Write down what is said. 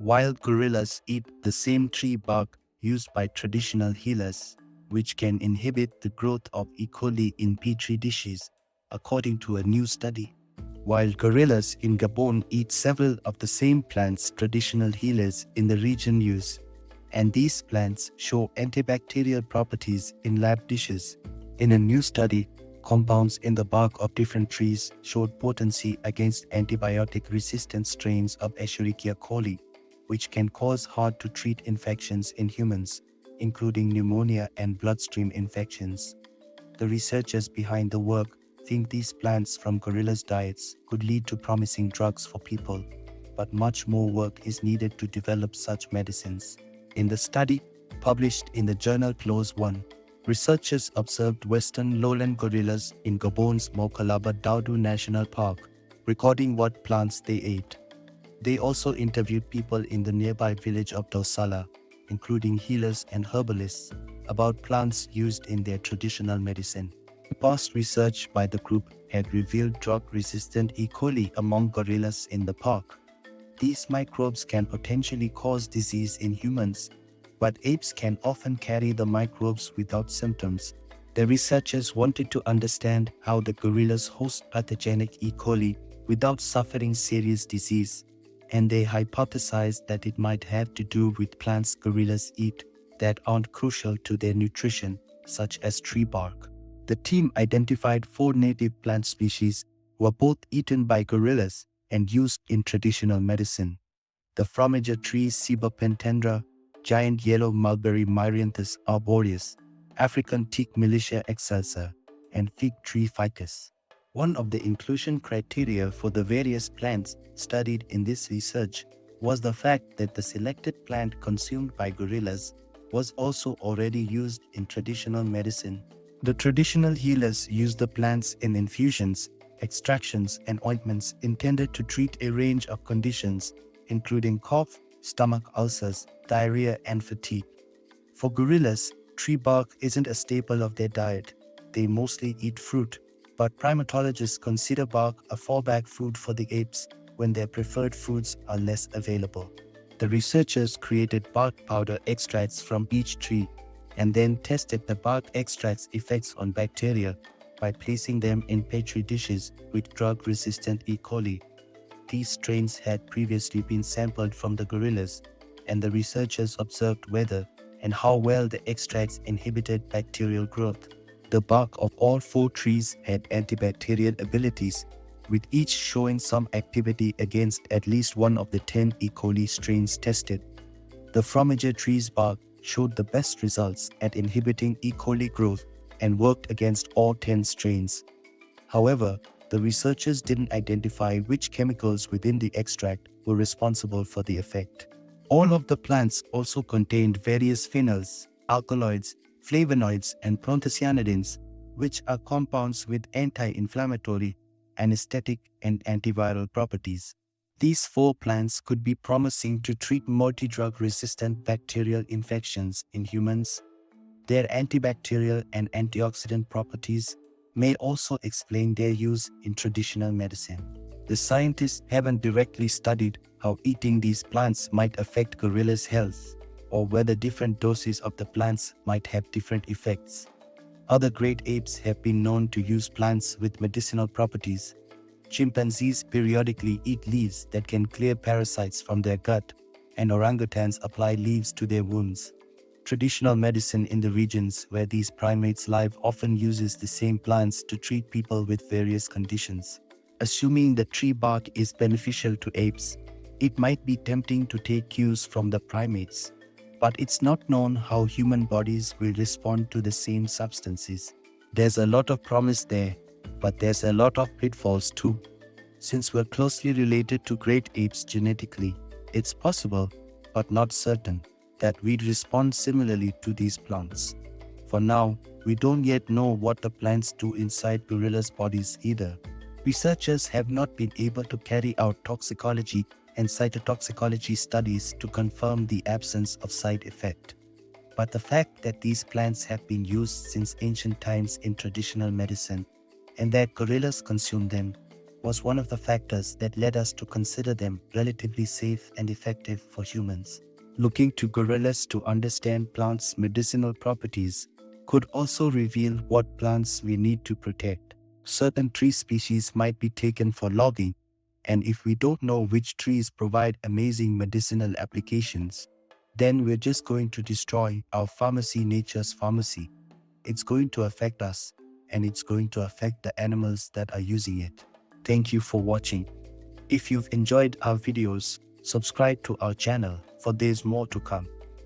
Wild gorillas eat the same tree bark used by traditional healers, which can inhibit the growth of E. coli in petri dishes, according to a new study. While gorillas in Gabon eat several of the same plants traditional healers in the region use, and these plants show antibacterial properties in lab dishes. In a new study, compounds in the bark of different trees showed potency against antibiotic-resistant strains of Escherichia coli, which can cause hard-to-treat infections in humans, including pneumonia and bloodstream infections. The researchers behind the work think these plants from gorillas' diets could lead to promising drugs for people, but much more work is needed to develop such medicines. In the study, published in the journal PLOS 1, researchers observed western lowland gorillas in Gabon's Mokalaba Daudu National Park, recording what plants they ate. They also interviewed people in the nearby village of Dosala, including healers and herbalists, about plants used in their traditional medicine. Past research by the group had revealed drug-resistant E. coli among gorillas in the park. These microbes can potentially cause disease in humans, but apes can often carry the microbes without symptoms. The researchers wanted to understand how the gorillas host pathogenic E. coli without suffering serious disease, and they hypothesized that it might have to do with plants gorillas eat that aren't crucial to their nutrition, such as tree bark. The team identified 4 native plant species who were both eaten by gorillas and used in traditional medicine: the fromager tree Ceiba pentandra, giant yellow mulberry Myranthes arboreus, African teak Milicia excelsa, and fig tree ficus. One of the inclusion criteria for the various plants studied in this research was the fact that the selected plant consumed by gorillas was also already used in traditional medicine. The traditional healers used the plants in infusions, extractions, and ointments intended to treat a range of conditions, including cough, stomach ulcers, diarrhea, and fatigue. For gorillas, tree bark isn't a staple of their diet. They mostly eat fruit, but primatologists consider bark a fallback food for the apes when their preferred foods are less available. The researchers created bark powder extracts from each tree and then tested the bark extract's effects on bacteria by placing them in petri dishes with drug-resistant E. coli. These strains had previously been sampled from the gorillas, and the researchers observed whether and how well the extracts inhibited bacterial growth. The bark of all 4 trees had antibacterial abilities, with each showing some activity against at least one of the 10 E. coli strains tested. The fromager tree's bark showed the best results at inhibiting E. coli growth and worked against all 10 strains. However, the researchers didn't identify which chemicals within the extract were responsible for the effect. All of the plants also contained various phenols, alkaloids, flavonoids, and proanthocyanidins, which are compounds with anti-inflammatory, anesthetic, and antiviral properties. These 4 plants could be promising to treat multi-drug-resistant bacterial infections in humans. Their antibacterial and antioxidant properties may also explain their use in traditional medicine. The scientists haven't directly studied how eating these plants might affect gorillas' health, or whether different doses of the plants might have different effects. Other great apes have been known to use plants with medicinal properties. Chimpanzees periodically eat leaves that can clear parasites from their gut, and orangutans apply leaves to their wounds. Traditional medicine in the regions where these primates live often uses the same plants to treat people with various conditions. Assuming the tree bark is beneficial to apes, it might be tempting to take cues from the primates, but it's not known how human bodies will respond to the same substances. There's a lot of promise there, but there's a lot of pitfalls too. Since we're closely related to great apes genetically, it's possible, but not certain, that we'd respond similarly to these plants. For now, we don't yet know what the plants do inside gorillas' bodies either. Researchers have not been able to carry out toxicology and cytotoxicology studies to confirm the absence of side effect. But the fact that these plants have been used since ancient times in traditional medicine, and that gorillas consume them, was one of the factors that led us to consider them relatively safe and effective for humans. Looking to gorillas to understand plants' medicinal properties could also reveal what plants we need to protect. Certain tree species might be taken for logging, and if we don't know which trees provide amazing medicinal applications, then we're just going to destroy our pharmacy, nature's pharmacy. It's going to affect us, and it's going to affect the animals that are using it. Thank you for watching. If you've enjoyed our videos, subscribe to our channel, for there's more to come.